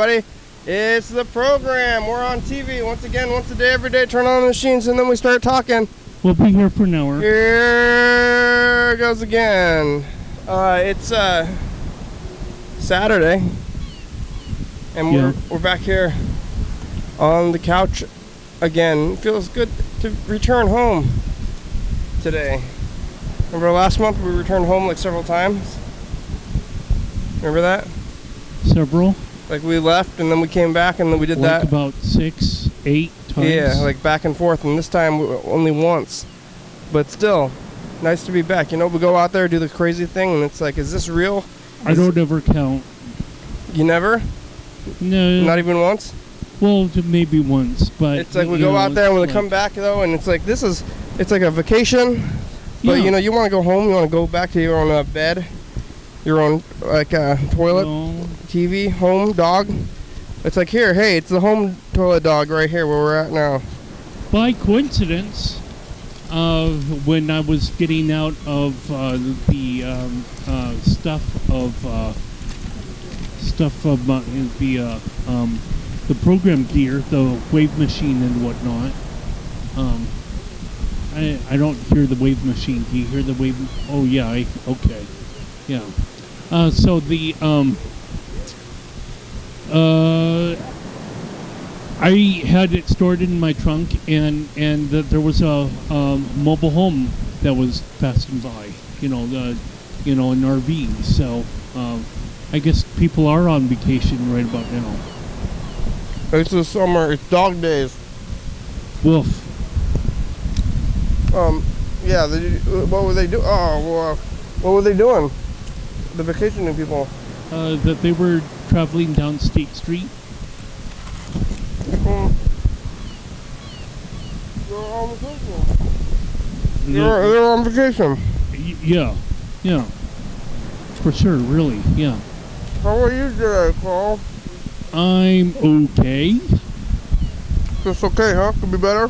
everybody. It's the program. We're on TV once again, once a day, every day. Turn on the machines and then we start talking. We'll be here for an hour. Here goes again. It's Saturday, and we're back here on the couch again. Feels good to return home today. Remember last month we returned home like several times? Remember that? Several? Like we left and then we came back and then we did like that. About 6, 8 times? Yeah, like back and forth, and this time only once. But still, nice to be back. You know, we go out there, do the crazy thing, and it's like, is this real? I don't ever count. You never? No. Not even once? Well, maybe once, but... It's like we go out there and when we come back, though, and it's like, it's like a vacation. But, you know, you want to go home, you want to go back to your own bed, your own, like, toilet, TV, home, dog. It's like, here, hey, it's the home toilet dog right here where we're at now. By coincidence, when I was getting out of the the program gear, the wave machine and whatnot, I don't hear the wave machine. Do you hear the wave? Oh yeah, okay, yeah. So the I had it stored in my trunk, and there was a mobile home that was passing by. An RV. So I guess people are on vacation right about now. It's the summer. It's dog days. Woof. Yeah. What were they doing? What were they doing? The vacationing people. That they were traveling down State Street. They're on vacation. They're on vacation. Yeah. For sure, really, yeah. How are you today, Carl? I'm okay. Just okay, huh? Could be better?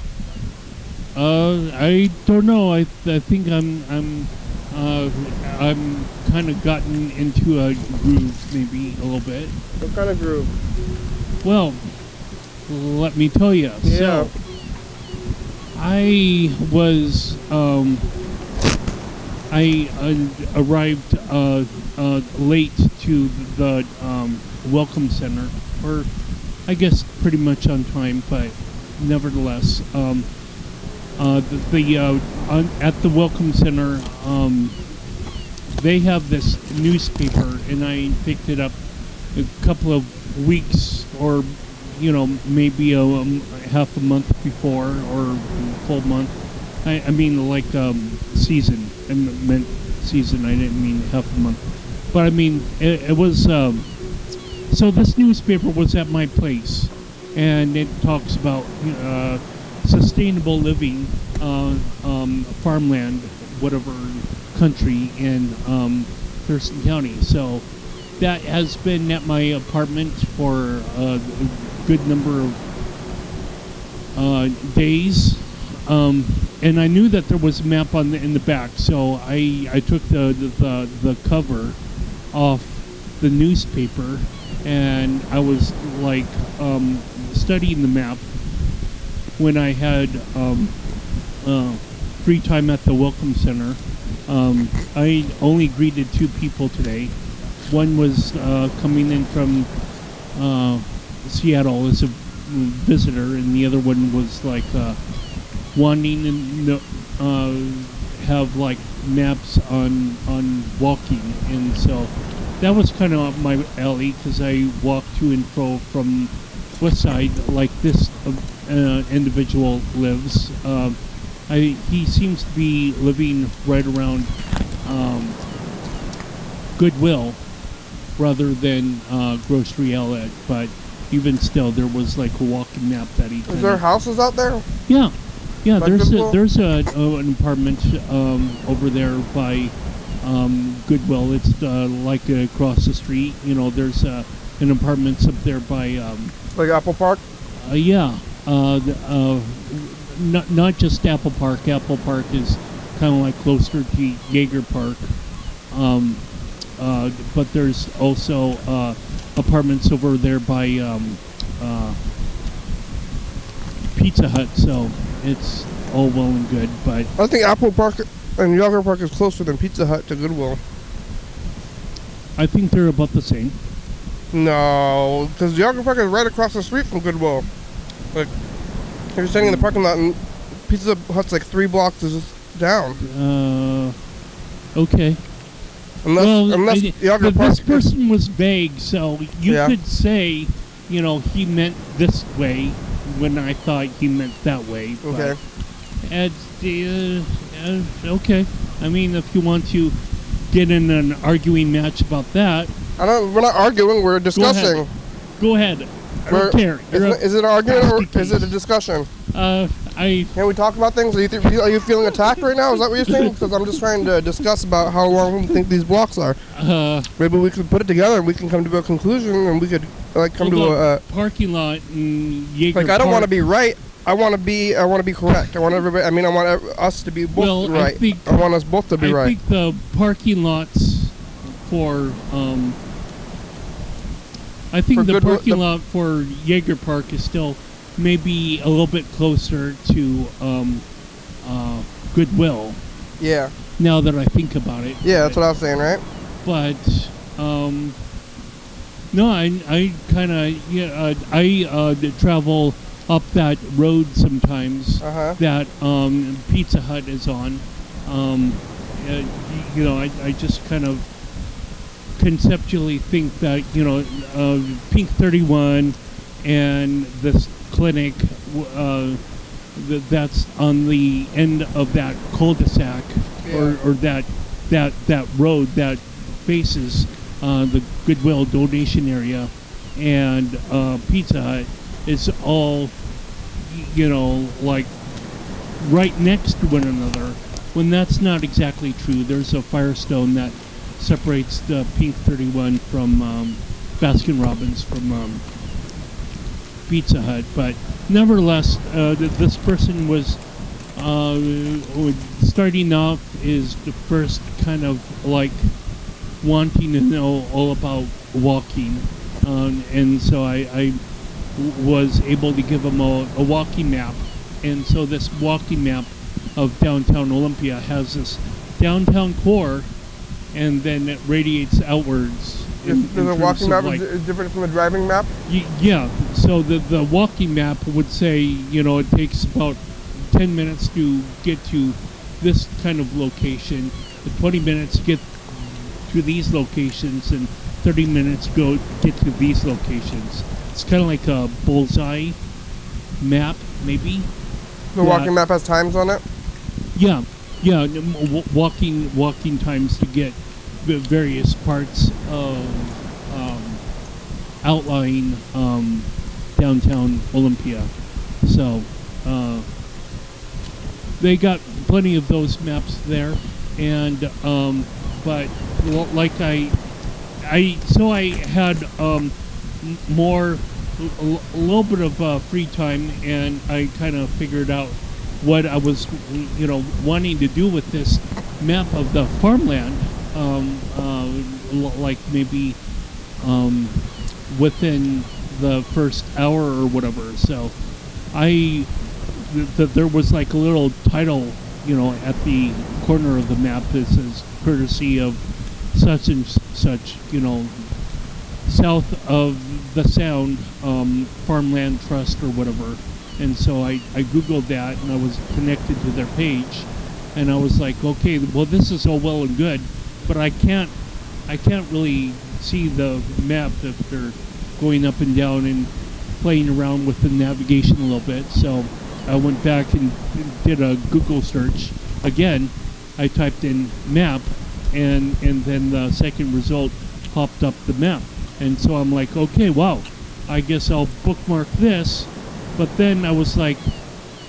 I don't know. I think I'm kind of gotten into a groove, maybe a little bit. What kind of groove? Well, let me tell you. Yeah. So, I was I arrived late to the welcome center, or I guess pretty much on time, but nevertheless, at the welcome center, they have this newspaper, and I picked it up a couple of weeks, or maybe half a month before, or full month. I mean, like season. I meant season. I didn't mean half a month. But I mean, it was. So this newspaper was at my place, and it talks about sustainable living, farmland, whatever country in Thurston County. So that has been at my apartment for a good number of days. And I knew that there was a map in the back, so I took the cover off the newspaper, and I was like studying the map when I had free time at the Welcome Center. I only greeted 2 people today. One was coming in from Seattle as a visitor, and the other one was like wanting to have like maps on walking, and so that was kind of up my alley because I walk to and fro from west side like this individual lives. He seems to be living right around Goodwill rather than Grocery Outlet, but even still, there was like a walking map that he. Is there houses out there? Yeah. Like there's an apartment over there by Goodwill. It's like across the street. There's an apartments up there by like Apple Park. Yeah. Not just Apple Park. Apple Park is kind of like closer to Jaeger Park. But there's also apartments over there by Pizza Hut, so it's all well and good. But I think Apple Park and Yogurt Park is closer than Pizza Hut to Goodwill. I think they're about the same. No, because Yogurt Park is right across the street from Goodwill. Like, you're standing in the parking lot and Pizza Hut's like 3 blocks down. Okay. Unless Yogurt Park. This person was vague, so you could say, he meant this way when I thought he meant that way. Okay. Okay. I mean, if you want to get in an arguing match about that. We're not arguing, we're discussing. Go ahead. I don't care. Is it an argument or is it a discussion? Can we talk about things? Are you feeling attacked right now? Is that what you're saying? Because I'm just trying to discuss about how long we think these blocks are. Maybe we could put it together and we can come to a conclusion and we could come to a parking lot in Yeager Park. I don't want to be right. I want to be correct. I want everybody. I want us to be both right. I want us both to be right. I think the parking lots for lot for Yeager Park is still maybe a little bit closer to Goodwill. Yeah. Now that I think about it. Yeah, that's what I was saying, right? But no, I kind of I travel up that road sometimes that Pizza Hut is on. I just kind of conceptually think that Pink 31 and this clinic that's on the end of that cul-de-sac or that road that faces the Goodwill donation area and Pizza Hut is all like right next to one another, when that's not exactly true. There's a Firestone that separates the Pink 31 from Baskin Robbins from Pizza Hut, but nevertheless, this person was starting off is the first kind of like wanting to know all about walking, and so I was able to give him a walking map, and so this walking map of downtown Olympia has this downtown core, and then it radiates outwards. The walking map is different from the driving map? Yeah, so the walking map would say, it takes about 10 minutes to get to this kind of location, 20 minutes to get to these locations, and 30 minutes get to these locations. It's kind of like a bullseye map, maybe. The walking map has times on it? Yeah, walking times to get the various parts of outlying downtown Olympia. So they got plenty of those maps there, and but like I had a little bit of free time, and I kind of figured out what I was wanting to do with this map of the farmland, like maybe within the first hour or whatever. So there was like a little title at the corner of the map that says courtesy of such and such, south of the Sound Farmland Trust or whatever. And so I Googled that, and I was connected to their page, and I was like, okay, well, this is all well and good, but I can't really see the map if they're going up and down and playing around with the navigation a little bit. So I went back and did a Google search again. I typed in map, and then the second result popped up the map. And so I'm like, okay, wow, I guess I'll bookmark this. But then I was like,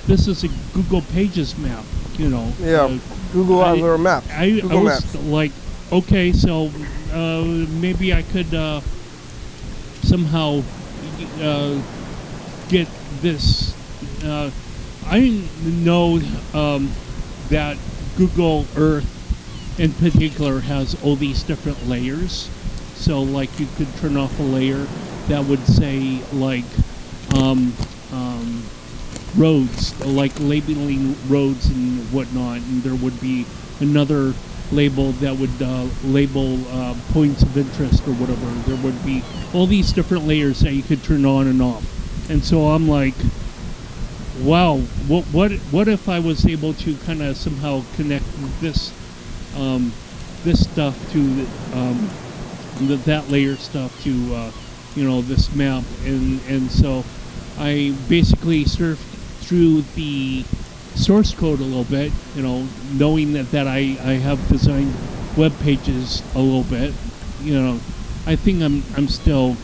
this is a Google Pages map, Yeah, Google has their map. I was like, okay, so maybe I could somehow get this. I know that Google Earth in particular has all these different layers. So like you could turn off a layer that would say like roads, like labeling roads and whatnot, and there would be another label that would label points of interest or whatever. There would be all these different layers that you could turn on and off. And so I'm like, wow, what if I was able to kind of somehow connect this this stuff to that layer stuff to this map, and so I basically surfed through the source code a little bit, knowing that I have designed web pages a little bit. I think I'm still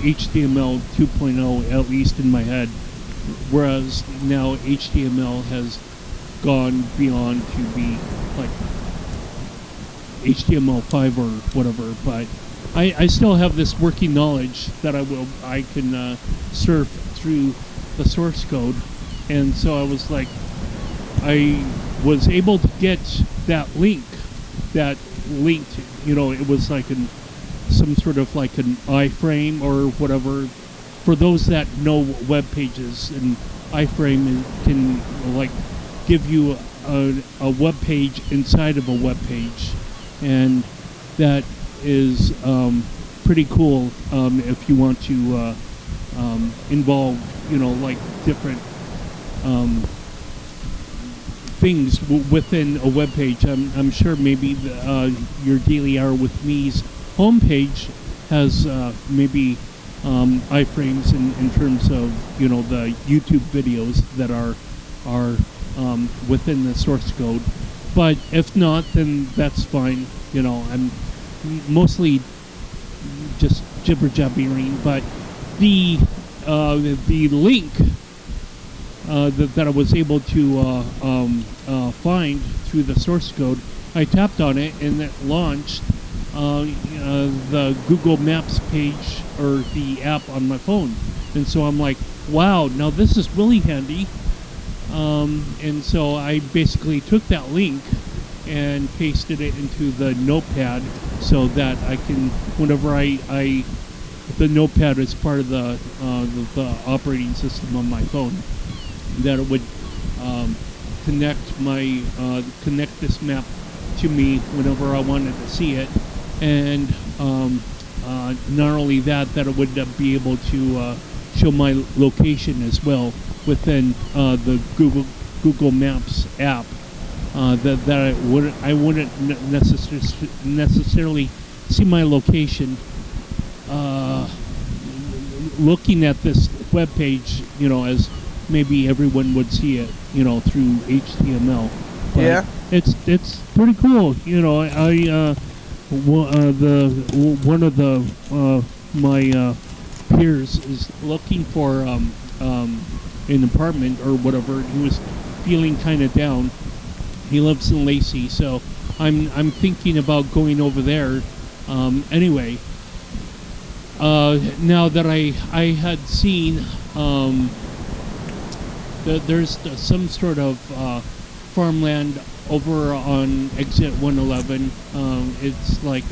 HTML 2.0 at least in my head, whereas now HTML has gone beyond to be like HTML5 or whatever, but I still have this working knowledge that I can surf through the source code. And so I was like, I was able to get that link that linked, it was like some sort of like an iframe or whatever. For those that know web pages, and iframe can like give you a web page inside of a web page, and that is pretty cool if you want to involve like different things within a web page. I'm sure maybe your Daily Hour with Me's homepage has maybe iframes in terms of the YouTube videos that are within the source code. But if not, then that's fine. I'm mostly just jibber jabbering. But the link that I was able to find through the source code, I tapped on it and it launched the Google Maps page or the app on my phone. And so I'm like, wow, now this is really handy. And so I basically took that link and pasted it into the notepad so that I can, whenever the notepad is part of the operating system on my phone, that it would connect this map to me whenever I wanted to see it. And not only that it would be able to show my location as well within the Google Maps app. That I wouldn't necessarily see my location looking at this web page, as maybe everyone would see it, through HTML. But yeah, it's pretty cool. One of my peers is looking for an apartment or whatever. He was feeling kind of down. He lives in Lacey, so I'm thinking about going over there. Anyway, now that I had seen there's some sort of farmland over on exit 111. It's like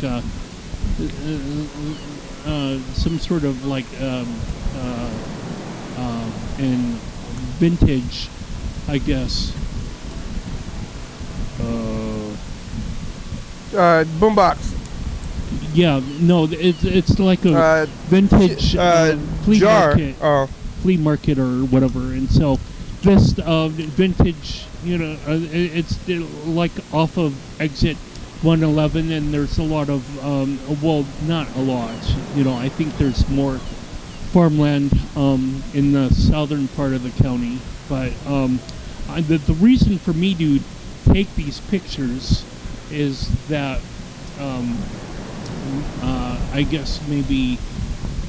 some sort of like and vintage, I guess. Boombox. Yeah, no, it's like a vintage flea jar. market. Flea market or whatever. And so this vintage, it's like off of exit 111, and there's a lot of well, not a lot. I think there's more farmland in the southern part of the county. But the reason for me to take these pictures is that I guess maybe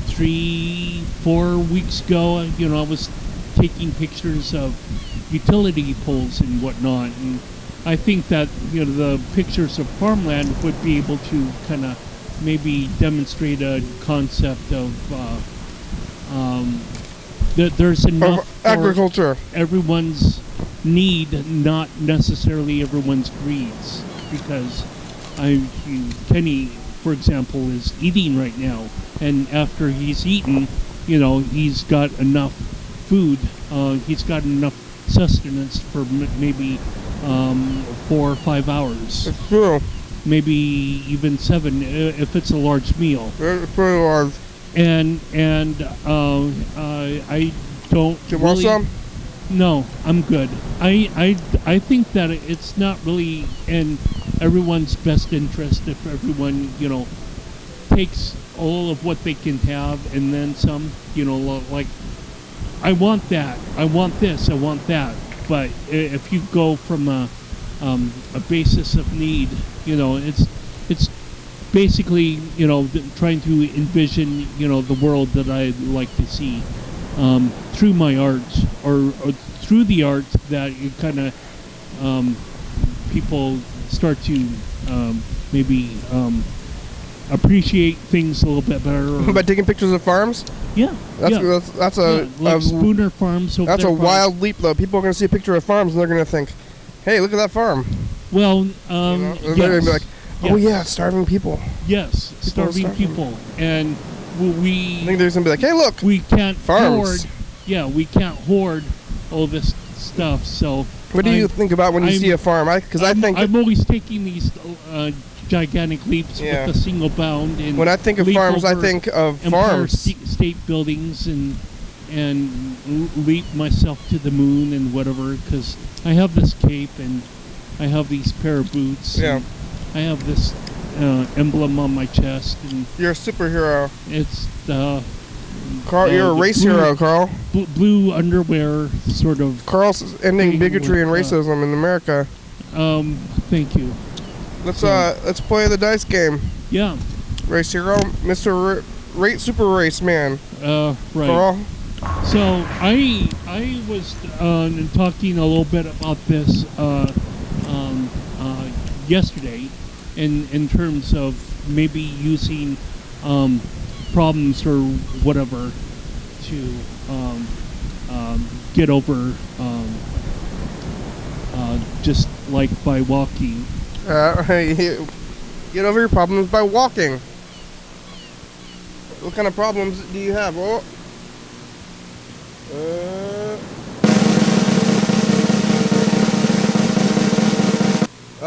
3-4 weeks ago, I was taking pictures of utility poles and whatnot, and I think that the pictures of farmland would be able to kind of maybe demonstrate a concept of that there's enough of agriculture for everyone's need, not necessarily everyone's greeds, because Kenny for example, is eating right now, and after he's eaten, he's got enough food. He's got enough sustenance for maybe 4 or 5 hours. It's true. Maybe even 7 if it's a large meal. It's pretty large. And I don't. Do you want some? No, I'm good. I think that it's not really in everyone's best interest if everyone takes all of what they can have and then some. Like, I want that, I want this, I want that. But if you go from a basis of need, it's basically trying to envision the world that I'd like to see through my art or through the art that it kind of people start to maybe appreciate things a little bit better. By taking pictures of farms? Yeah. That's like Spooner Farms. That's a wild leap, though. People are going to see a picture of farms and they're going to think, "Hey, look at that farm." Well, they're going to be like, "Oh yeah, starving people." Yes, starving people, and we. I think they're going to be like, "Hey, look, we can't farms." hoard. Yeah, we can't hoard all this stuff. So, what do you think about when you see a farm? Because I think I'm always taking these gigantic leaps with a single bound. And when I think of farms, I think of farms, state buildings, and leap myself to the moon and whatever. Because I have this cape and I have these pair of boots. Yeah. And I have this emblem on my chest, and you're a superhero. It's Carl, you're a race hero, Carl. Blue underwear, sort of. Carl's ending bigotry and racism in America. Thank you. Let's play the dice game. Yeah. Race hero, Mr. Super Race Man. Right. Carl. So I was talking a little bit about this yesterday, in terms of maybe using problems or whatever to get over, just like by walking. Get over your problems by walking. What kind of problems do you have?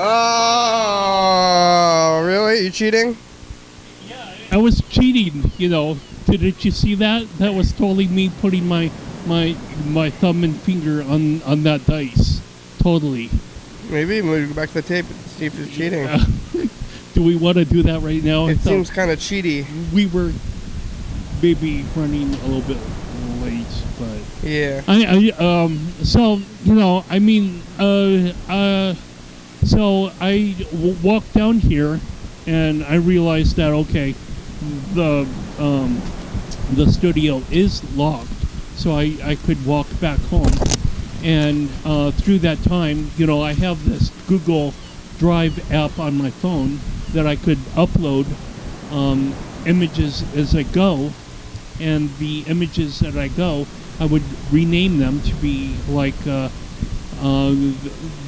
Oh, really? You cheating? Yeah, I was cheating. Didn't you see that? That was totally me putting my thumb and finger on that dice. Totally. Maybe we'll go back to the tape and see if it's cheating. Do we want to do that right now? It seems kind of cheaty. We were maybe running a little bit late, but yeah. So I walked down here, and I realized that the studio is locked, so I could walk back home. And through that time, I have this Google Drive app on my phone that I could upload images as I go, and the images that I go, I would rename them to be like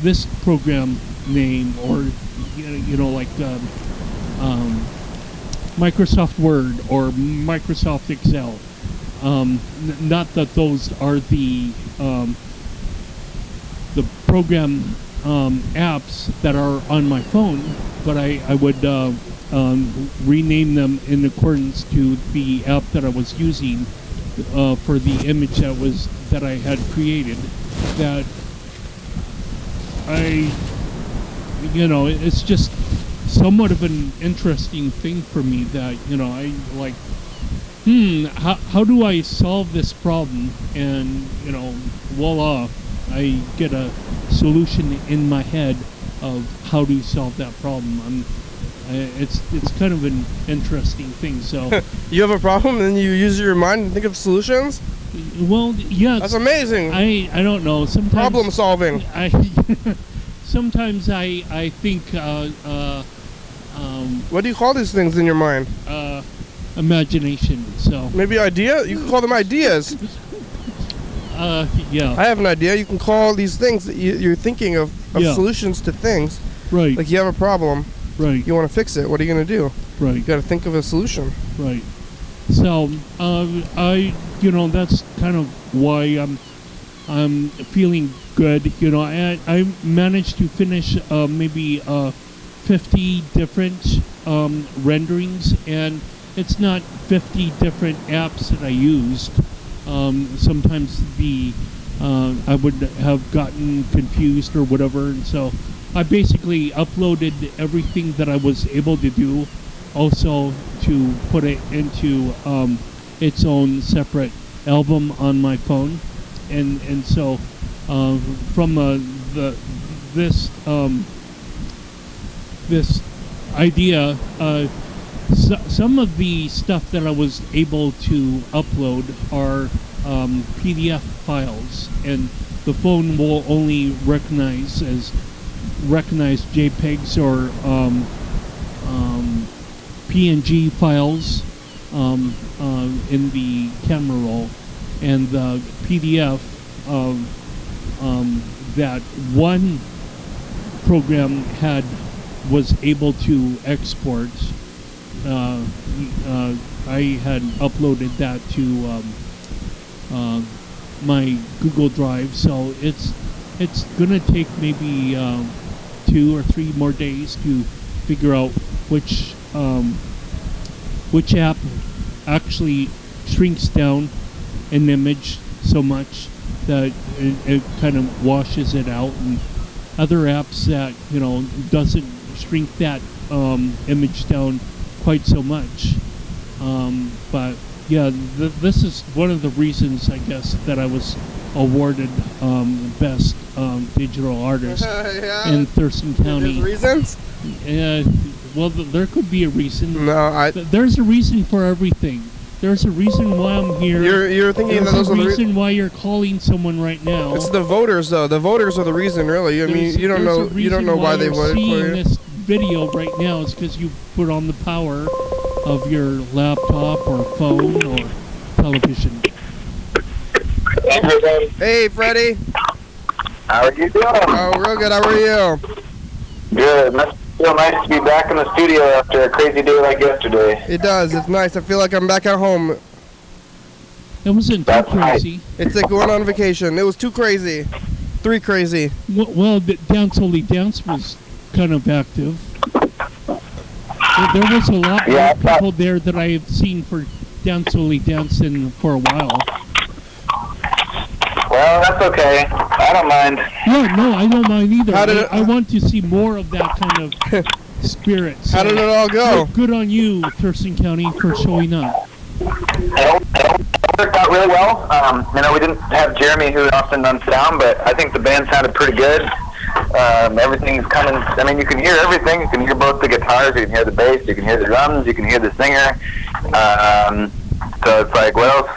this program name, or like Microsoft Word or Microsoft Excel. Not that those are the program apps that are on my phone, but I would rename them in accordance to the app that I was using for the image that I had created. That it's just somewhat of an interesting thing for me that I like. How do I solve this problem? And voila, I get a solution in my head of how to solve that problem. It's kind of an interesting thing. So you have a problem, and you use your mind and think of solutions. Well, yeah, that's amazing. I don't know. Sometimes problem solving. Sometimes I think. What do you call these things in your mind? Imagination. So maybe idea. You can call them ideas. Yeah. I have an idea. You can call these things that you're thinking of solutions to things. Right. Like you have a problem. Right. You want to fix it. What are you going to do? Right. You got to think of a solution. Right. So, that's kind of why I'm feeling good. I managed to finish maybe 50 different renderings, and it's not 50 different apps that I used. Sometimes I would have gotten confused or whatever, and so I basically uploaded everything that I was able to do, also to put it into its own separate album on my phone, and so from this idea, some of the stuff that I was able to upload are PDF files, and the phone will only recognize JPEGs or PNG files in the camera roll, and the PDF that one program was able to export. I had uploaded that to my Google Drive, so it's gonna take maybe 2 or 3 more days to figure out which app actually shrinks down an image so much that it kind of washes it out, and other apps that doesn't shrink that image down quite so much. But yeah, this is one of the reasons, I guess, that I was awarded best digital artist in Thurston County. There's reasons? Well, there could be a reason. No, there's a reason for everything. There's a reason why I'm here. You're thinking that there's those a are reason why you're calling someone right now. It's the voters, though. The voters are the reason, really. I mean, you don't know why they voted for you. This video right now is because you put on the power of your laptop or phone or television. Hey, Freddie. How are you doing? Oh, real good. How are you? Good. Must feel nice to be back in the studio after a crazy day like yesterday. It does. It's nice. I feel like I'm back at home. It wasn't too crazy. Nice. It's like going on vacation. It was too crazy. 3 crazy. Well, Dance Only Dance was kind of active. There was a lot of people there that I have seen for Dance Only Dancing for a while. Well, that's okay. I don't mind. Yeah, no, I don't mind either. I want to see more of that kind of spirit. So how did it all go? Good on you, Thurston County, for showing up. It worked out really well. We didn't have Jeremy, who often does sound, but I think the band sounded pretty good. Everything's coming. I mean, you can hear everything. You can hear both the guitars, you can hear the bass, you can hear the drums, you can hear the singer. So it's like, what else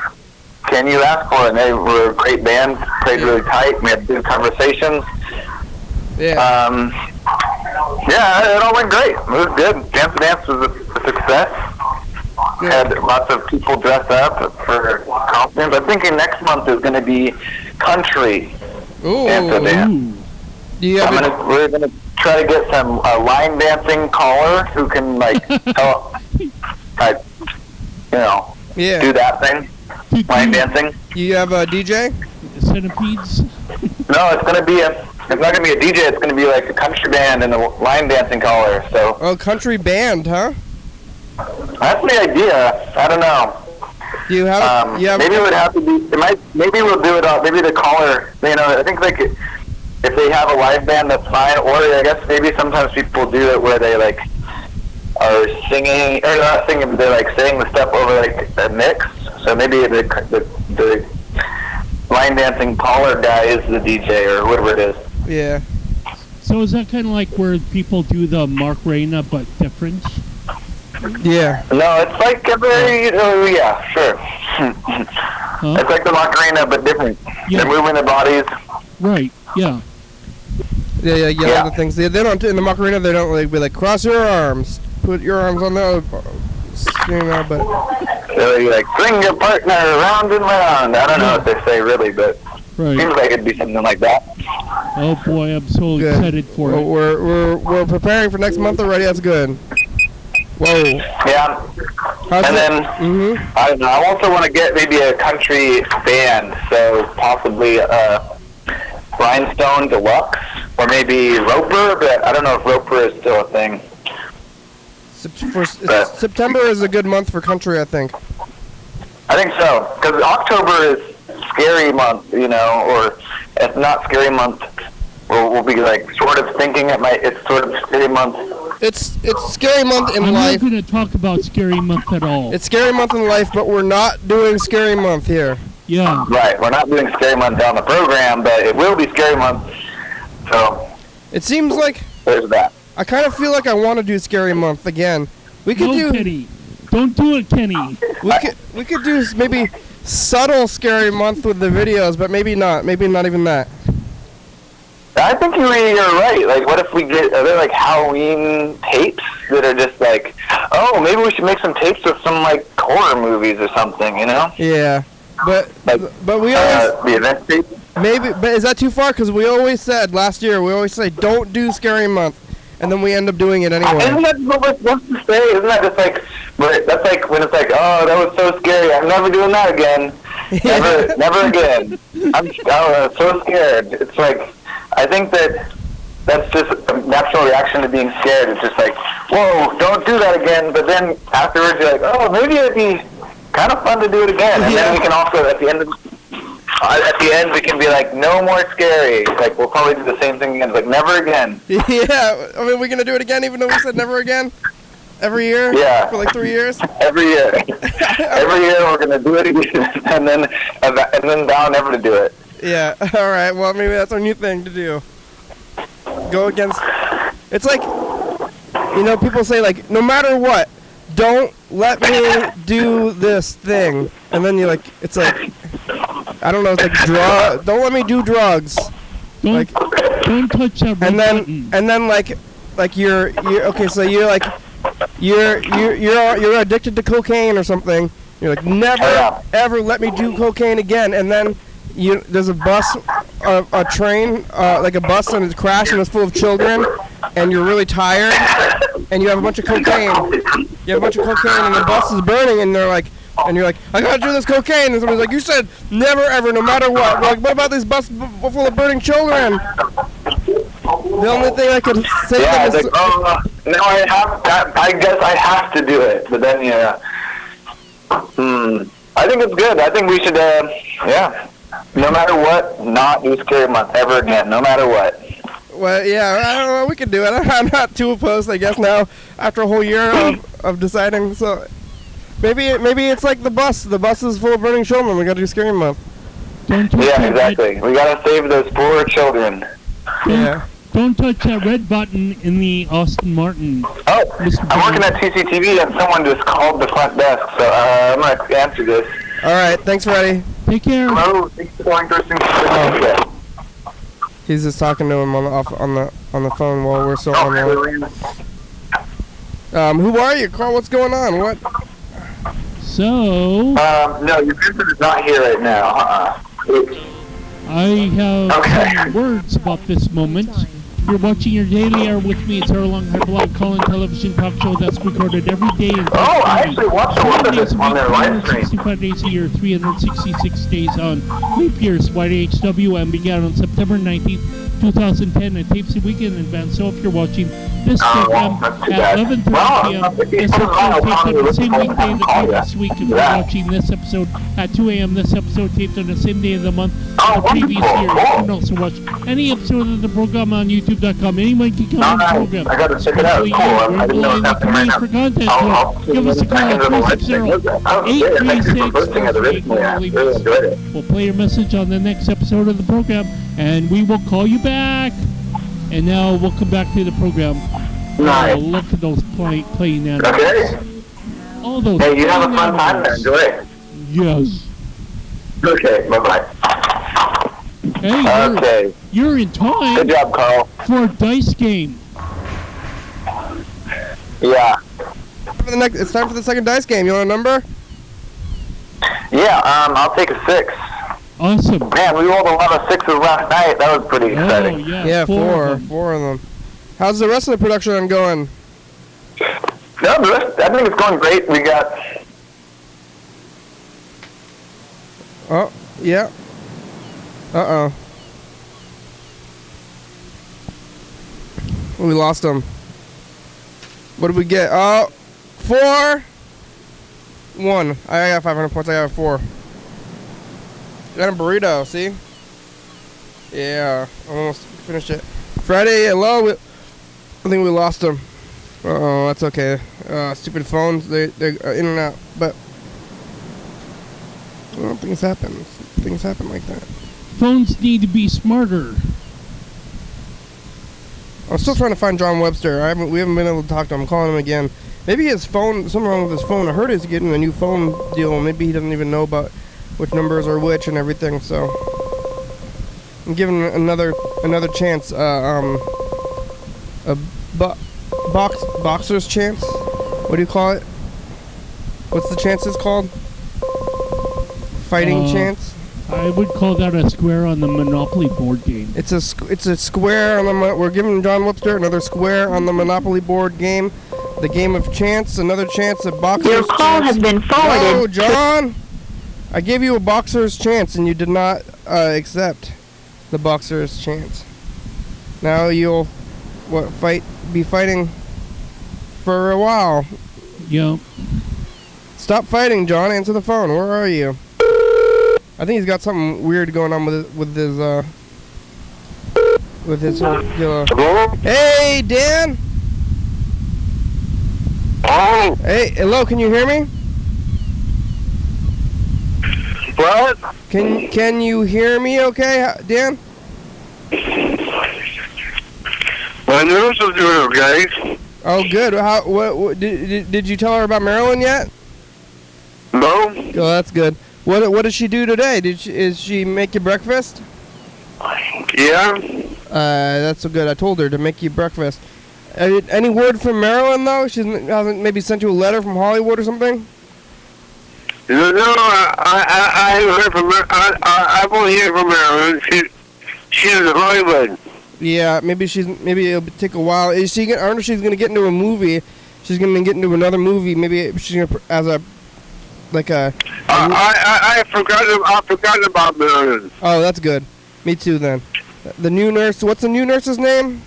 can you ask for? And they were a great band, played really tight. We had good conversations. Yeah. It all went great. It was good. Dance to Dance was a success. Good. Had lots of people dress up for costumes. I'm thinking next month is going to be country Dance to Dance. We're going to try to get some line dancing caller who can do that thing. Line dancing. You have a DJ? Centipedes? No, it's not going to be a DJ. It's going to be like a country band and a line dancing caller. So. Oh, country band, huh? That's the idea. I don't know. Do you have? Maybe it would have to be. Maybe we'll do it all. Maybe the caller. I think if they have a live band, that's fine. Or I guess maybe sometimes people do it where they are singing, or not singing, but they're saying the stuff over a mix. So maybe the line dancing caller guy is the DJ or whatever it is. Yeah. So is that kind of like where people do the Mark Raina but different? Yeah. No, it's like a very, yeah, sure. Huh? It's like the Macarena but different. Yeah. They're moving their bodies. Right, yeah. Yeah. All the things. They don't, in the Macarena, they don't be cross your arms, put your arms on the, but. They're bring your partner round and round. I don't know what they say really, but seems like it'd be something like that. Oh boy, I'm so excited for it. We're preparing for next month already. That's good. Whoa. Yeah. And then, I don't know, I also want to get maybe a country band, so possibly Rhinestone Deluxe, or maybe Roper, but I don't know if Roper is still a thing. September is a good month for country, I think. I think so, because October is scary month, you know, or if not scary month, we'll be like sort of thinking it's sort of scary month. It's scary month in life. I'm not going to talk about scary month at all. It's scary month in life, but we're not doing scary month here. Yeah. Right, we're not doing scary month on the program, but it will be scary month. So it seems like there's that. I kind of feel like I want to do scary month again. We could do Kenny. Don't do it, Kenny. We could do maybe subtle scary month with the videos, but maybe not. Maybe not even that. I think you're right. Like, what if we are there like Halloween tapes that are just like, oh, maybe we should make some tapes with some like horror movies or something, you know? Yeah, but we always the event tape. Maybe, but is that too far? Because we always said last year, we always say don't do scary month, and then we end up doing it anyway. Isn't that what we're supposed to say? Isn't that just like, that's like when it's like, oh, that was so scary. I'm never doing that again. Never again. I'm so scared. It's like, I think that's just a natural reaction to being scared. It's just like, whoa, don't do that again. But then afterwards, you're like, oh, maybe it'd be kind of fun to do it again. And then we can also, at the end, we can be like, no more scary. Like, we'll probably do the same thing again. Like, never again. Yeah. I mean, we're going to do it again even though we said never again? Every year? Yeah. For like 3 years? Every year. Every year we're going to do it again. And then vow never to do it. Yeah. All right. Well, maybe that's our new thing to do. Go against... It's like, you know, people say, like, no matter what, don't let me do this thing. And then you're like, it's like... I don't know, it's like don't let me do drugs. Don't touch that red button. And then like you're okay, so you're like you're addicted to cocaine or something. You're like, never ever let me do cocaine again. And then there's a bus, a train, like a bus, and it's crashed and it's full of children, and you're really tired, and you have a bunch of cocaine. You have a bunch of cocaine, and the bus is burning, and they're like. And you're like, I gotta do this cocaine. And somebody's like, you said never ever, no matter what. We're like, what about this bus full of burning children? The only thing I could say to them is... no, I guess I have to do it. But then, I think it's good. I think we should, no matter what, not do Scary Month ever again, no matter what. Well, yeah, I don't know, we could do it. I'm not too opposed, I guess, now, after a whole year of deciding, so... Maybe it's like the bus. The bus is full of burning children. We gotta do Scary Month. Yeah, exactly. We gotta save those poor children. Yeah. Don't touch that red button in the Austin Martin. Oh, I'm working at TCTV and someone just called the front desk, so I'm gonna answer this. All right, thanks, Freddie. Take care. Hello, thanks for calling Thurston. He's just talking to him on the phone while we're still on the line. Who are you, Carl? What's going on? What? So... no, your person is not here right now. I have some words about this moment. You're watching your Daily Hour with me. It's our long blog call-in television talk show that's recorded every day. I actually watched a lot of this on their live stream. 365 days a year, 366 days on leap years. YDHWM began on September 19th, 2010, and tapes a week in advance. So if you're watching this program at 11:30 p.m., this episode taped on the same weekday of the previous week. If you're watching this episode at 2 a.m., this episode taped on the same day of the month of the previous year. You can also watch any episode of the program on YouTube.com. Anyone can come on the program. I gotta check it out. Cool. I didn't know what's happening right now. For content, give us a call at 360-836-4. We'll play your message on the next episode of the program, and we will call you back. And now we'll come back to the program. Nice. Look at those playing animals. Okay. All those. Hey, you have a fun time there. Enjoy it. Yes. Okay. Bye-bye. Hey, you're in time. Good job, Carl. For a dice game. Yeah. It's time for the second dice game. You want a number? Yeah. I'll take a 6. Awesome. Man, we rolled a lot of 6s last night. That was pretty exciting. Yeah, yeah, four of them. How's the rest of the production going? No, I think it's going great. We got. Oh, yeah. Uh-oh. We lost him. What did we get? Oh, 4-1. I got 500 points. I got 4. Got a burrito, see? Yeah, almost finished it. Friday, hello. I think we lost him. Uh-oh, that's okay. Stupid phones, they're in and out. But, well, things happen. Things happen like that. Phones need to be smarter. I'm still trying to find John Webster. We haven't been able to talk to him. I'm calling him again. Maybe his phone, something wrong with his phone. I heard he's getting a new phone deal. Maybe he doesn't even know about which numbers are which and everything. So I'm giving him another chance. Boxer's chance. What do you call it? What's the chances called? Fighting chance. I would call that a square on the Monopoly board game. It's a square on the. We're giving John Webster another square on the Monopoly board game. The game of chance, another chance at boxer's Your call chance. has been forwarded. No, John! I gave you a boxer's chance and you did not accept the boxer's chance. Now you'll be fighting for a while. Yep. Stop fighting, John. Answer the phone. Where are you? I think he's got something weird going on with his whole deal. Hello? Hey, Dan! Oh, Hey, hello, can you hear me? what? Can you hear me okay, Dan? My nurse is doing okay. Oh, good. What did you tell her about Marilyn yet? No? Oh, that's good. What did she do today? Is she make you breakfast? Yeah? That's so good. I told her to make you breakfast. Any word from Marilyn though? She hasn't maybe sent you a letter from Hollywood or something? No, I haven't heard from her. I won't hear from Marilyn. She's in Hollywood. Yeah, maybe it'll take a while. I wonder if she's gonna get into a movie. She's gonna get into another movie. Maybe she's gonna I forgot about Marilyn. Oh, that's good. Me too then. The new nurse. What's the new nurse's name?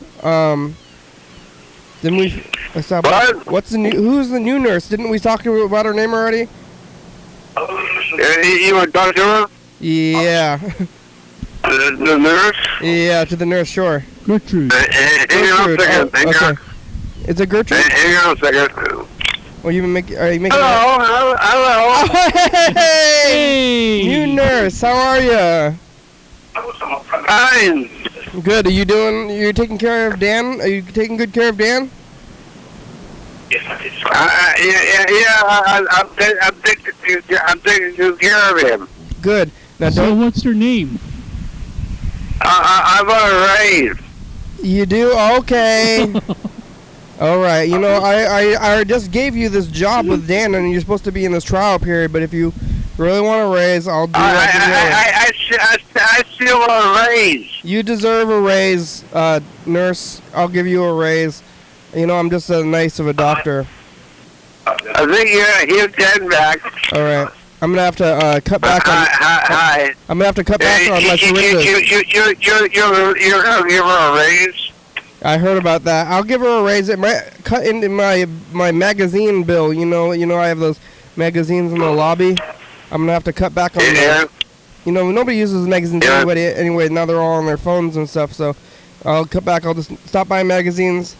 Didn't we? What? Who's the new nurse? Didn't we talk about her name already? You want to talk to her? Yeah. The nurse? Yeah, to the nurse. Sure. Gertrude. Hang on a second. Hang on. Is it Gertrude? Hang on a second. Are you making? Hello. Oh, hey! New nurse. How are you? Fine. Good. You're taking care of Dan? Are you taking good care of Dan? I'm taking good care of him. Good. Now So what's her name? I'm on a raise. You do? Okay. All right. You know, I just gave you this job with Dan, and you're supposed to be in this trial period. But if you really want a raise, I'll do I still want a raise. You deserve a raise, nurse. I'll give you a raise. You know, I'm just as nice of a doctor. I think you're getting back. All right. I'm gonna have to cut back on. Hi. I'm gonna have to cut back on my syringes. You're gonna give her a raise. I heard about that. I'll give her a raise. It might cut into my magazine bill. You know, I have those magazines in the lobby. I'm gonna have to cut back on that. You know, nobody uses magazines anyway. Now they're all on their phones and stuff. So I'll cut back. I'll just stop buying magazines.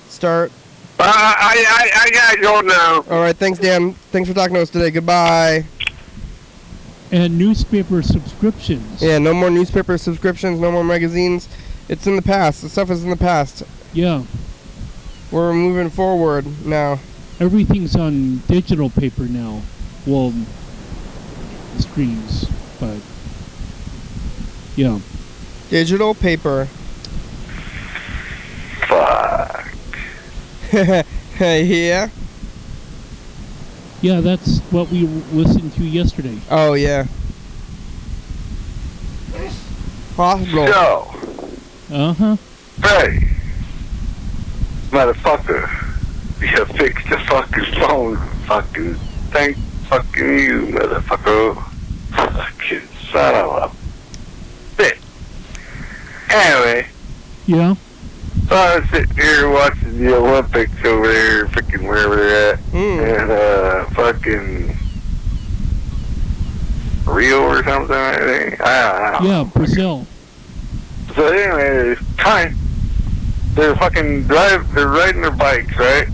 Start. I gotta go now. All right. Thanks, Dan. Thanks for talking to us today. Goodbye. And newspaper subscriptions. Yeah, no more newspaper subscriptions, no more magazines. It's in the past. The stuff is in the past. Yeah. We're moving forward now. Everything's on digital paper now. Well, screens, but yeah. Digital paper. Fuck. Yeah? Yeah, that's what we listened to yesterday. Oh, yeah. Hospital. Yo. Uh-huh. Hey. Motherfucker. You fixed the fucking phone. Fucking thank fucking you, motherfucker. Fucking son of a bitch. Anyway. Yeah. So I was sitting here watching the Olympics over there, freaking wherever they're at. And fucking Rio or something, I think. I don't know. Yeah, Brazil. So anyway, they're fucking they're riding their bikes, right?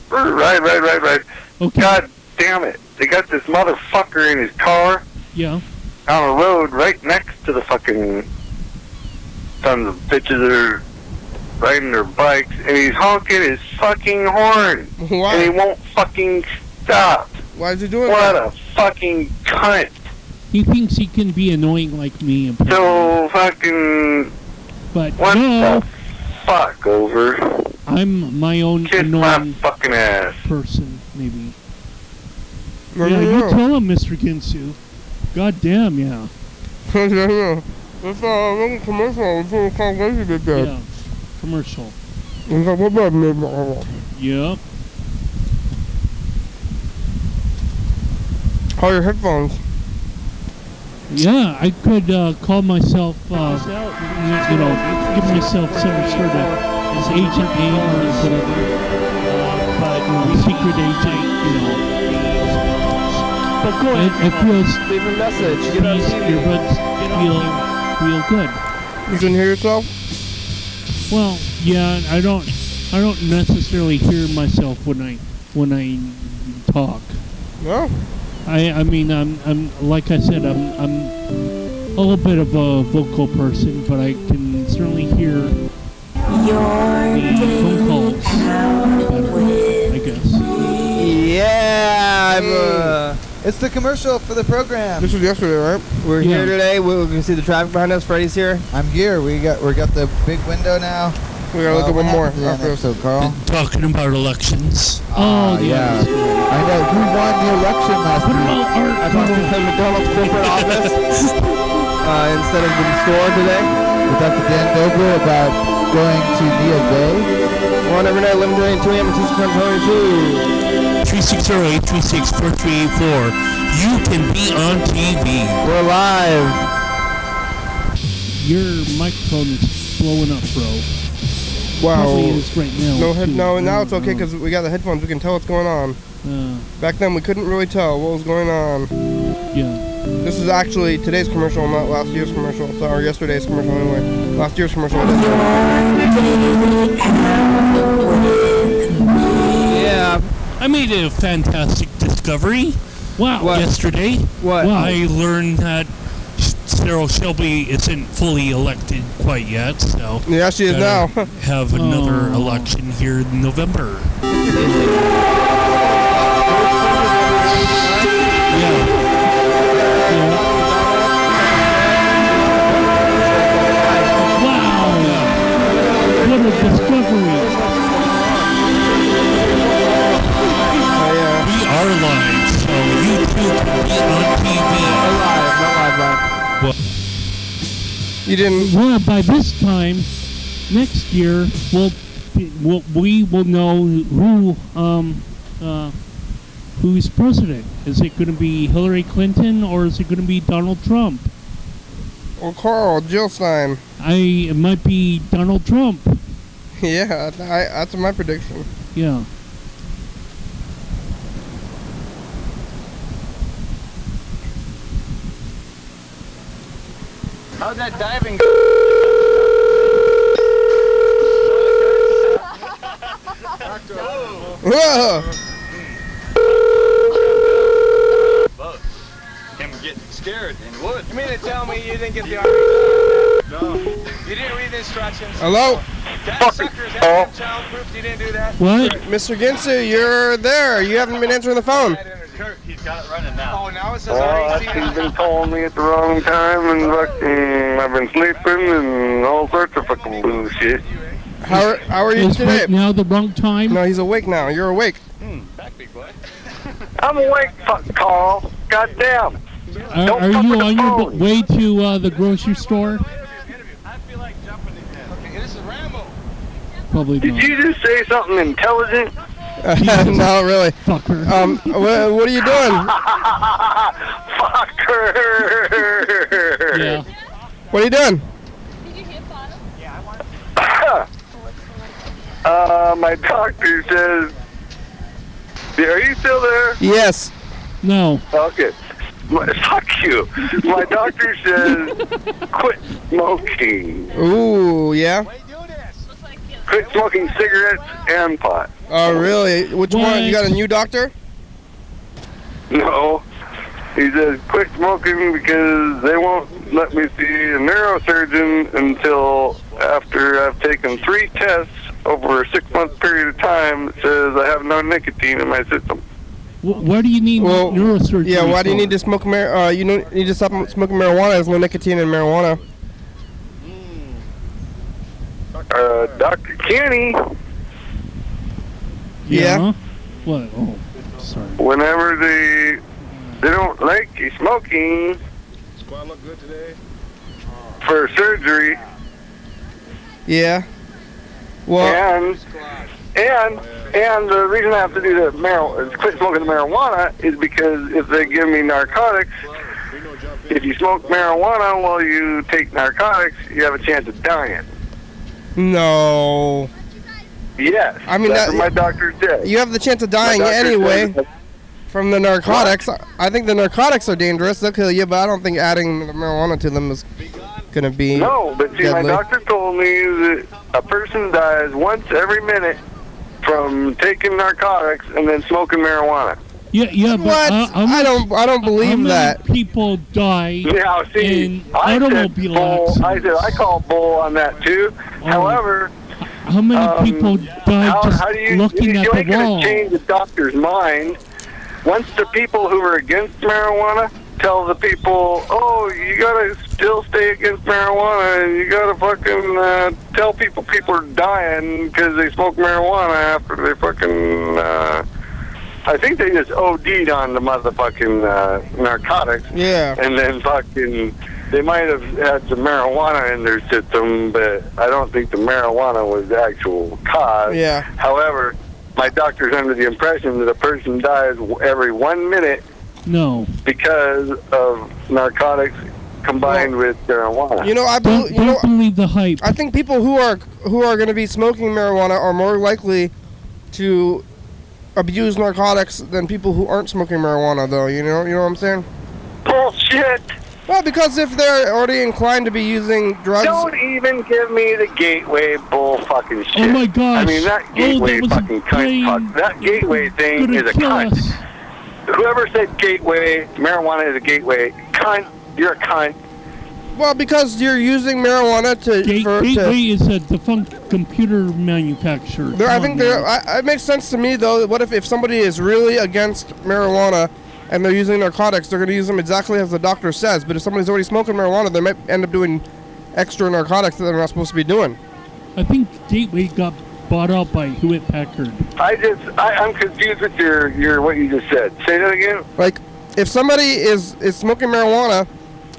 Right. Okay. God damn it. They got this motherfucker in his car. Yeah. On the road right next to the fucking sons of bitches that are riding their bikes, and he's honking his fucking horn. Why? And he won't fucking stop. Why is he doing what that? What a fucking cunt. He thinks he can be annoying like me. Apparently. So fucking... But what no. the fuck, over? I'm my own Kiss annoying my fucking ass. person, maybe. No, yeah, no, you no. tell him, Mr. Ginsu. God damn, yeah. It's a commercial. It's called Yeah, commercial. Yep. How are your headphones? Yeah, I could call myself, you know, give myself some sort of as Agent A or whatever, but secret agent, you know. But go It feels leave a message. these earbuds feel good. You can hear yourself? Well, yeah, I don't necessarily hear myself when I talk. No. I mean, I'm like I said, I'm a little bit of a vocal person, but I can certainly hear the phone calls better, I guess. Yeah, it's the commercial for the program. This was yesterday, right? We're here today. We can see the traffic behind us. Freddie's here. I'm here. We got the big window now. We gotta look at one more after episode, Carl. Talking about elections. Oh, yeah. I know. Who won the election last week? I talked to the McDonald's corporate office instead of the store today. We talked to Dan Doble about going to Via Bay. We're on every night, 11 to 2 a.m. at TCTV. 360-826-4384. You can be on TV. We're live. Your microphone is blowing up, bro. Wow. Probably is right now. Now it's okay because we got the headphones. We can tell what's going on. Back then we couldn't really tell what was going on. Yeah. This is actually today's commercial, not last year's commercial. Or yesterday's commercial anyway. Last year's commercial. Yeah. I made a fantastic discovery. Wow. Yesterday. What? Wow. I learned that Sarah Shelby isn't fully elected quite yet, so yeah, she is now. Have another election here in November. Wow! What a discovery! We are live, so you too can be on TV. Not live. Well, You didn't. Well, by this time next year, we will know who's president. Is it going to be Hillary Clinton or is it going to be Donald Trump? Or Carl Gilstein. It might be Donald Trump. Yeah, that's my prediction. Yeah. How'd that diving Whoa! Him getting scared in wood. You mean to tell me you didn't get the army? No. You didn't read the instructions? Hello? That sucker's having childproof. You didn't do that? What? Mr. Ginsu, you're there. You haven't been answering the phone. Kurt, he's got it running now. Oh, now it says He's been calling me at the wrong time, and fucking I've been sleeping and all sorts of fucking bullshit. How are you Is today? right now the wrong time? No, he's awake now. You're awake. Back, big boy. I'm awake, fuck Carl. Goddamn. Are you on your way to the grocery store? I feel like jumping again. Okay, this is Rambo. Probably Did not. you just say something intelligent? No, really. Fucker. What are you doing? Fucker. Yeah. What are you doing? My doctor says, are you still there? Yes. No. Okay. Fuck you. My doctor says, quit smoking. Ooh, yeah. Quit smoking cigarettes and pot. Oh, really? Which one? You got a new doctor? No. He says, quit smoking because they won't let me see a neurosurgeon until after I've taken 3 tests over a 6-month period of time that says I have no nicotine in my system. Why do you need neurosurgery? Yeah, why do you need to smoke you don't need to stop smoking marijuana? There's no nicotine in marijuana. Dr. Kenny. Yeah. What? Oh, sorry. Whenever they don't like you smoking for surgery. Yeah. Well. And the reason I have to do the quit smoking the marijuana is because if they give me narcotics, if you smoke marijuana while you take narcotics, you have a chance of dying. No. Yes. I mean, that's what my doctor said. You have the chance of dying anyway from the narcotics. I think the narcotics are dangerous. They'll kill you, but I don't think adding the marijuana to them is going to be No, but see, deadly. my doctor told me that a person dies once every minute from taking narcotics and then smoking marijuana. Yeah, but what? I don't believe that. People die Now, see, in automobile accidents. I call bull on that too. However, how many people died just looking at you the ain't gonna wall? change the doctor's mind. Once the people who are against marijuana tell the people, oh, you gotta still stay against marijuana, and you gotta fucking tell people are dying because they smoke marijuana after they fucking, I think they just OD'd on the motherfucking narcotics. Yeah. And then fucking, they might have had some marijuana in their system, but I don't think the marijuana was the actual cause. Yeah. However, my doctor's under the impression that a person dies every 1 minute. No. Because of narcotics combined with marijuana. You know, Don't believe the hype. I think people who are going to be smoking marijuana are more likely to abuse narcotics than people who aren't smoking marijuana, though. You know what I'm saying? Bullshit. Well, because if they're already inclined to be using drugs. Don't even give me the gateway bull fucking shit. Oh my gosh. I mean, that gateway fucking cunt fuck. That gateway thing is a cunt. Whoever said gateway, marijuana is a gateway, cunt, you're a cunt. Well, because you're using marijuana Gateway is a defunct computer manufacturer. I think it makes sense to me, though. What if somebody is really against marijuana and they're using narcotics, they're going to use them exactly as the doctor says. But if somebody's already smoking marijuana, they might end up doing extra narcotics that they're not supposed to be doing. I think Gateway got bought out by Hewitt Packard. I'm confused with your what you just said. Say that again. Like, if somebody is smoking marijuana,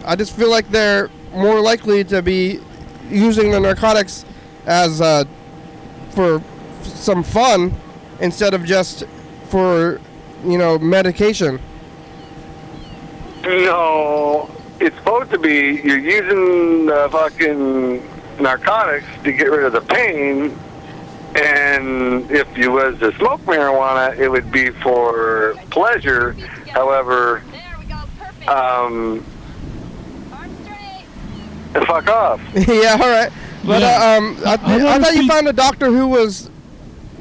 I just feel like they're more likely to be using the narcotics as for some fun instead of just for medication. No, it's supposed to be you're using fucking narcotics to get rid of the pain, and if you was to smoke marijuana, it would be for pleasure. However, fuck off. Yeah, all right. But I thought you found a doctor who was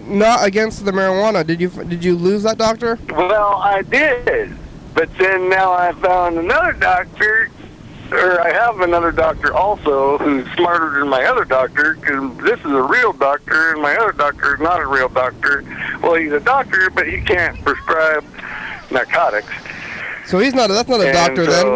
not against the marijuana. Did you lose that doctor? Well, I did, but then now I found another doctor, or I have another doctor also who's smarter than my other doctor, because this is a real doctor and my other doctor is not a real doctor. Well, he's a doctor, but he can't prescribe narcotics. So that's not a doctor then?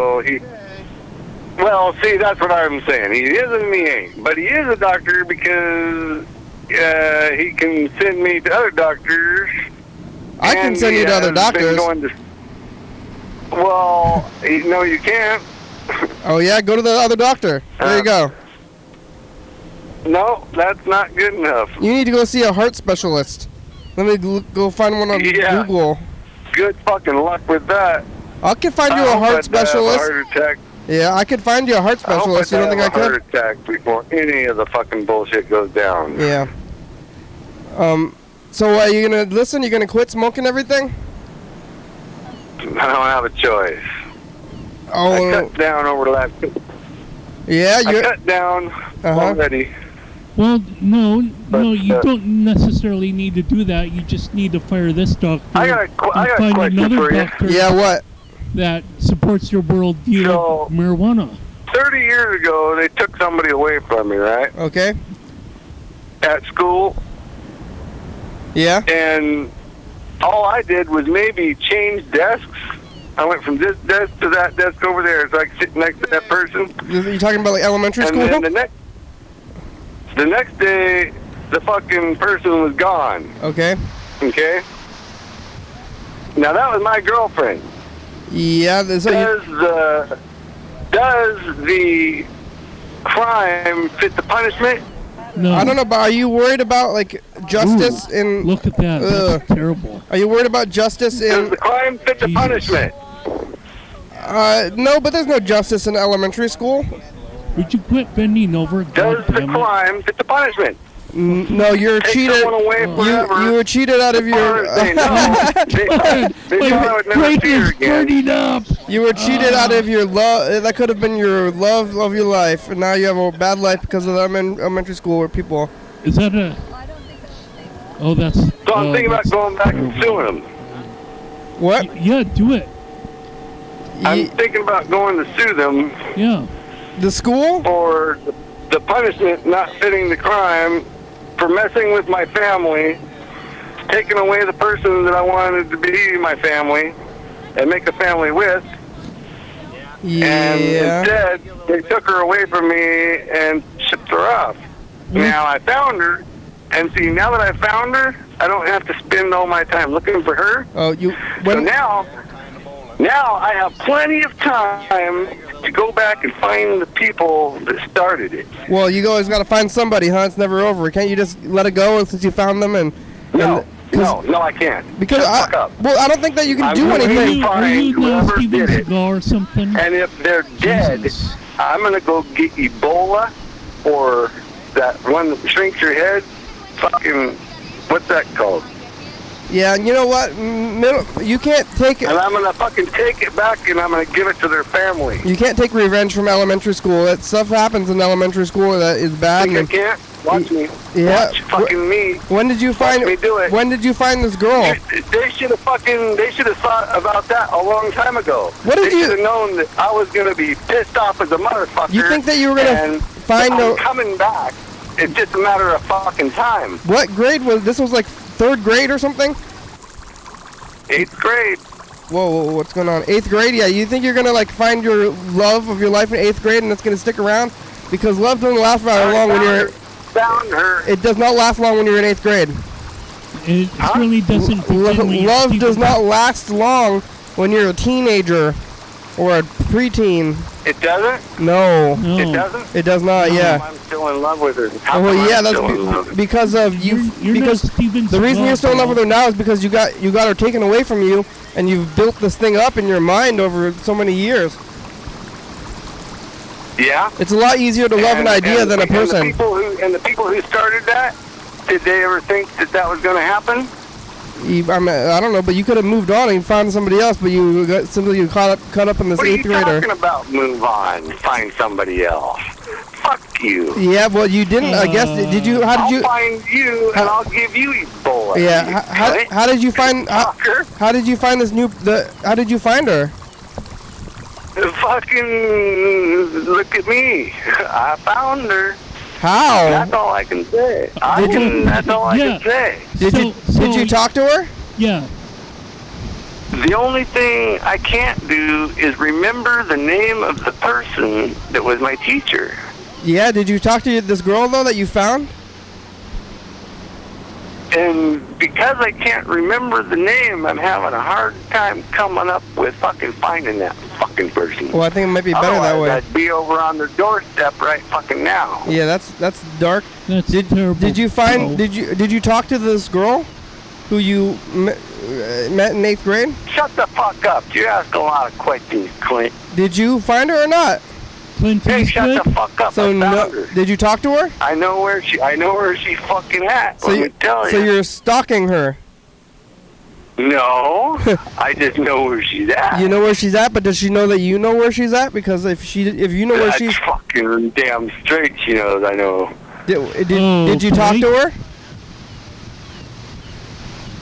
Well, see, that's what I'm saying. He is and he ain't. But he is a doctor because he can send me to other doctors. I can send you to other doctors. Well, no, you can't. Oh, yeah? Go to the other doctor. There you go. No, that's not good enough. You need to go see a heart specialist. Let me go find one on Google. Good fucking luck with that. I could find you a heart specialist. Heart attack. Yeah, I could find you a heart specialist. You don't think I could? Heart attack before any of the fucking bullshit goes down. Yeah. So are you gonna listen? You gonna quit smoking everything? I don't have a choice. Oh. I cut down over the last. Yeah, you cut down already. Well, no, you don't necessarily need to do that. You just need to fire this doctor. I got a find question another for you. doctor. Yeah, what? That supports your worldview of marijuana. 30 years ago, they took somebody away from me, right? Okay. At school. Yeah. And all I did was maybe change desks. I went from this desk to that desk over there, so I could sit next to that person. You talking about like elementary school? And then the next day, the fucking person was gone. Okay. Okay. Now that was my girlfriend. Yeah. Does the crime fit the punishment? No. I don't know, but are you worried about like justice in? Look at that. That's terrible. Are you worried about justice in? Does the crime fit the punishment? No, but there's no justice in elementary school. Would you quit bending over? Does the crime fit the punishment? No, you're cheated. You were cheated out of your. You were cheated out of your love. That could have been your love of your life, and now you have a bad life because of the elementary school where people. Is that a? Oh, that's. So I'm thinking about going back and suing them. What? Yeah, do it. I'm thinking about going to sue them. Yeah. The school? For the punishment not fitting the crime, for messing with my family, taking away the person that I wanted to be my family and make a family with. Yeah. And instead, they took her away from me and shipped her off. Now I found her, and see, now that I found her, I don't have to spend all my time looking for her. Oh, you. So now I have plenty of time to go back and find the people that started it. Well, you always got to find somebody, huh? It's never over. Can't you just let it go since you found them and? No, I can't. Because I don't think that you can do anything. Are you Steven Seagal or something? And if they're dead, I'm gonna go get Ebola or that one that shrinks your head. Fucking, what's that called? Yeah, and you know what? You can't take it. And I'm gonna fucking take it back, and I'm gonna give it to their family. You can't take revenge from elementary school. That stuff happens in elementary school that is bad. I can't. Watch me. Yeah. Watch fucking me. When did you find? Me do it. When did you find this girl? They should have thought about that a long time ago. What did They should have known that I was gonna be pissed off as a motherfucker. You think that you were gonna find I'm coming back? It's just a matter of fucking time. What grade was this? Was like 3rd grade or something? 8th grade. Whoa, what's going on? 8th grade? Yeah, you think you're gonna like find your love of your life in 8th grade and it's gonna stick around? Because love doesn't last very long when you're. Found her. It does not last long when you're in 8th grade. It really doesn't. Love does not last long when you're a teenager or a preteen. It doesn't? No. It doesn't? It does not, yeah. I'm still in love with her. Well, yeah, that's because of you. Because the reason you're still in love with her now is because you got her taken away from you, and you've built this thing up in your mind over so many years. Yeah. It's a lot easier to love an idea than a person. And the people who started that, did they ever think that was going to happen? I don't know, but you could have moved on and found somebody else, but you got simply caught up in this 8th grader. What are you talking about? Move on, find somebody else. Fuck you. Yeah, well, you didn't. I guess. Did you? How did you? I'll find you, and I'll give you Ebola. Yeah. How did you find? How did you find this new? How did you find her? Fucking look at me. I found her. How? That's all I can say. That's all I can say. Did you talk to her? Yeah. The only thing I can't do is remember the name of the person that was my teacher. Yeah, did you talk to this girl, though, that you found? And because I can't remember the name, I'm having a hard time coming up with fucking finding that fucking person. Well, I think it might be better that way. I'd be over on their doorstep right fucking now. Yeah, that's dark. That's terrible. Did you find? Did you talk to this girl? who you met in 8th grade? Shut the fuck up. You ask a lot of questions, Clint. Did you find her or not? Clint Hey, shut Eastwood? the fuck up. So I found her. did you talk to her? I know where she fucking at. So Let me tell you. So you're stalking her. No, I just know where she's at. You know where she's at, but does she know that you know where she's at? Because if you know where That's she's, fucking damn straight. She knows I know. did you talk to her?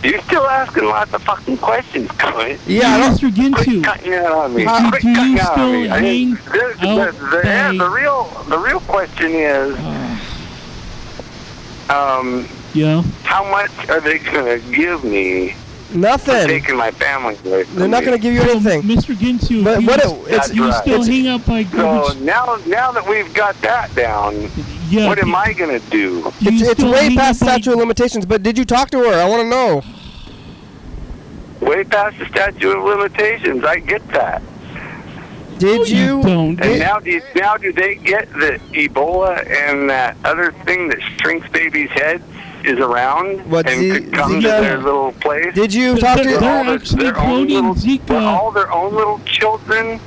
You're still asking lots of fucking questions, Clint. Yeah, I don't. Mr. Quit Ginsu, cutting out on me. do Quit you cutting out still on me. hang out The real question is, yeah. how much are they gonna give me for Nothing. taking my family away from They're not me? going to give you anything. Mr. Ginsu, But you, what That's you right. still hang out by So garbage. now that we've got that down, Yeah, what am I gonna do? do you It's still way hang past out by- statute of limitations. But did you talk to her? I want to know. Way past the statute of limitations. I get that. Did you? Don't. And now do they get that Ebola and that other thing that shrinks babies' heads is around What, and could come to Zika? their little place? Did you talk They're to? actually cloning Zika. all their own little children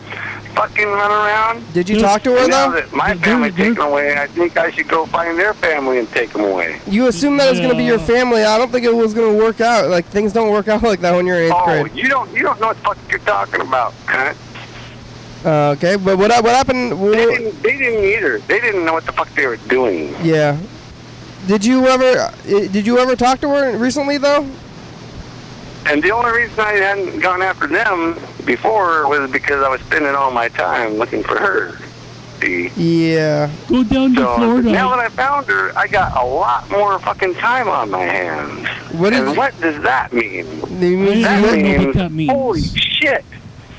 fucking run around. Did you talk to her And now though? that my They're- family's they're- taken away, I think I should go find their family and take them away. You assumed that it was going to be your Yeah. family. I don't think it was going to work out. Like things don't work out like that when you're in 8th Oh, grade. you don't know what the fuck you're talking about, cunt. Okay, but what happened? They didn't either. They didn't know what the fuck they were doing. Yeah. Did you ever talk to her recently though? And the only reason I hadn't gone after them before was because I was spending all my time looking for her. See? Yeah. Go down to So Florida. now that I found her, I got a lot more fucking time on my hands. What And is? what does that mean? You mean- I That don't know means, what that means. holy shit,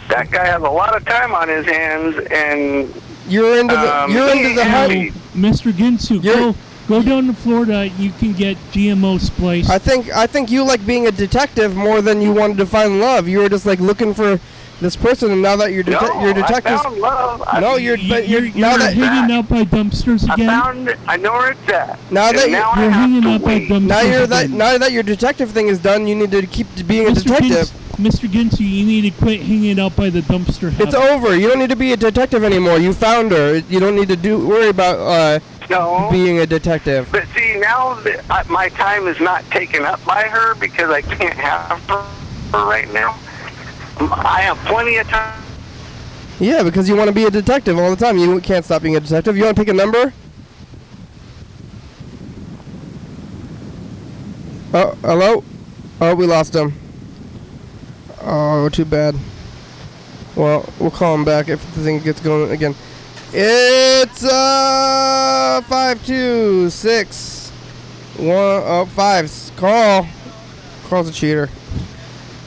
that guy has a lot of time on his hands, and You're into the yeah. hunt. Mr. Ginsu, You're- go down to Florida. You can get GMO spliced. I think you like being a detective more than you wanted to find love. You were just like looking for this person, and now that you're no, detectives. I found love. No, you're now that hanging out by dumpsters again. I know where it's at. Now And that now I you're have hanging to out by wait. dumpsters again. now that your detective thing is done, you need to keep being a Mr. detective. Mr. Ginsu, you need to quit hanging out by the dumpster. It's habit. over. You don't need to be a detective anymore. You found her. You don't need to worry about No. being a detective. But see, now that my time is not taken up by her because I can't have her right now, I have plenty of time. Yeah, because you want to be a detective all the time. You can't stop being a detective. You want to pick a number? Oh, hello? Oh, we lost him. Oh, too bad. Well, we'll call him back if the thing gets going again. It's 52615. Carl. Carl's a cheater.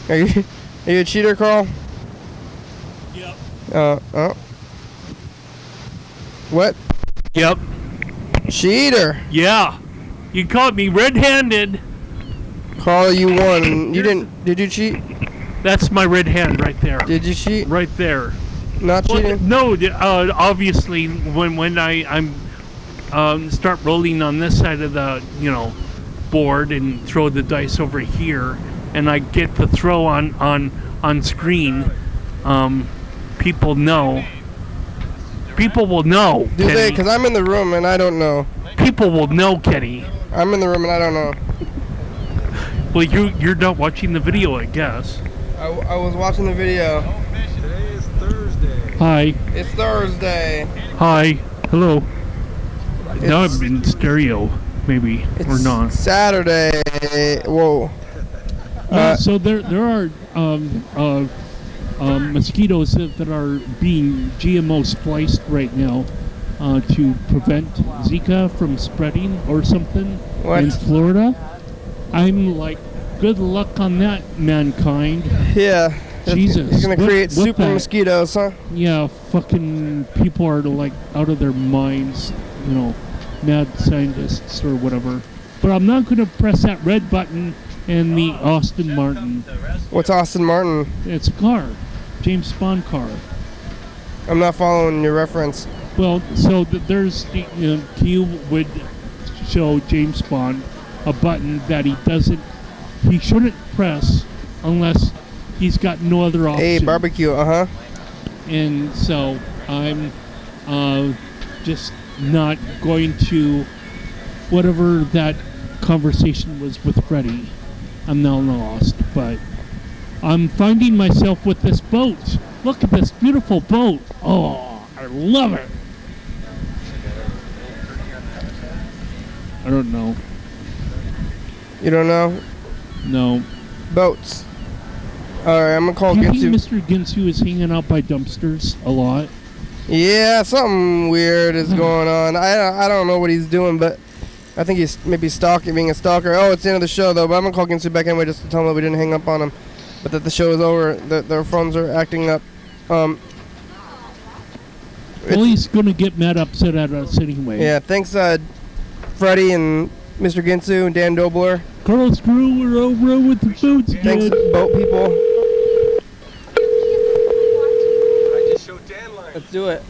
Are you a cheater, Carl? Yep. What? Yep. Cheater. Yeah. You caught me red-handed. Carl, you won. You didn't. Did you cheat? That's my red hand right there. Did you cheat? Right there. Not Well, cheating? no, obviously when I'm start rolling on this side of the board and throw the dice over here, and I get the throw on screen, people know. People will know. Do they? Kenny. Because I'm in the room and I don't know. People will know, Kenny. I'm in the room and I don't know. Well, you're not watching the video, I guess. I was watching the video. Today is Thursday. Hi. It's Thursday. Hi. Hello. Now It's- I'm in stereo, maybe, It's or not. Saturday. Whoa. So there are mosquitoes that are being GMO spliced right now to prevent Zika from spreading or something What? in Florida. I'm like, good luck on that, mankind. Yeah. Jesus. You're going to What- create what super the- mosquitoes, huh? Yeah, fucking people are like out of their minds, mad scientists or whatever. But I'm not going to press that red button and the Austin Martin. What's Austin Martin? It's a car, James Bond car. I'm not following your reference. Well, so there's, you would show James Bond a button that he doesn't he shouldn't press unless he's got no other option. Hey, barbecue, And so I'm just not going to whatever that conversation was with Freddie. I'm now lost, but I'm finding myself with this boat. Look at this beautiful boat. Oh, I love it. I don't know. You don't know? No. Boats. Alright, I'm gonna call Do you Ginsu. think Mr. Ginsu is hanging out by dumpsters a lot? Yeah, something weird is going on. I don't know what he's doing, but I think he's maybe being a stalker. Oh, it's the end of the show, though, but I'm gonna call Ginsu back anyway just to tell him that we didn't hang up on him, but that the show is over, that their phones are acting up. Well, he's gonna get mad upset at us anyway. Yeah, thanks, Freddie and Mr. Ginsu and Dan Dobler. Carl Screw, we're over with the boats again. Thanks, boat people. Let's do it.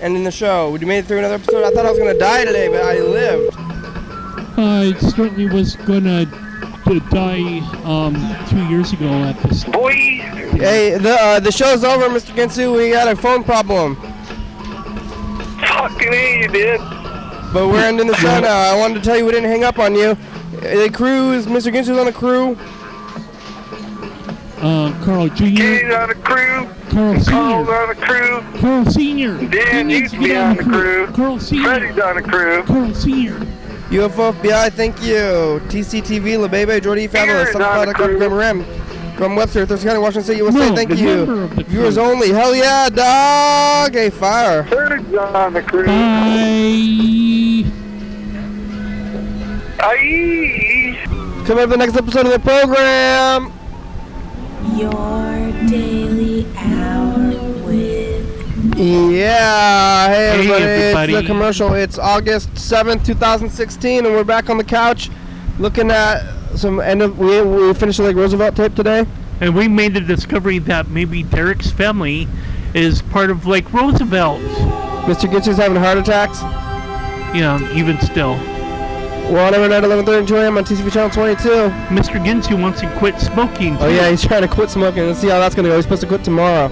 Ending the show. We made it through another episode. I thought I was going to die today, but I lived. I certainly was going to die 2 years ago at this. Boy! Hey, the show's over, Mr. Ginsu. We got a phone problem. Fucking A, you did. But we're ending the show now. I wanted to tell you we didn't hang up on you. The crew is Mr. Ginsu's on the crew. Carl Jr. He's on the crew. Carl Sr. Carl's on the crew. Carl Sr. Dan used to be on the crew. Carl Sr. Freddie's on the crew. Carl Sr. UFO FBI, thank you. TCTV, La Bebe, Jordy, Fabulous, SoundCloud.com, from Webster, Thurston County, Washington State, USA, thank you. Viewers only, hell yeah, dog. Hey, fire. Freddie's on the crew. Bye. Aye. Come up to the next episode of the program. Your daily hour with. Yeah, hey everybody. It's the everybody. commercial. It's August 7th, 2016, and we're back on the couch looking at some we finished the Lake Roosevelt tape today. And we made the discovery that maybe Derek's family is part of Lake Roosevelt. Mr. Gitchy's having heart attacks. Yeah, even still. We're on every night 11:30 2 a.m. on TCTV channel 22. Mr. Ginsu wants to quit smoking. Oh yeah, he's trying to quit smoking. Let's see how that's gonna go. He's supposed to quit tomorrow.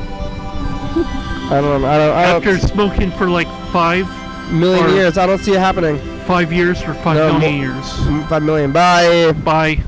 I don't know. After smoking for like 5 million years, I don't see it happening. 5 years or 5 million years. 5 million. Bye. Bye.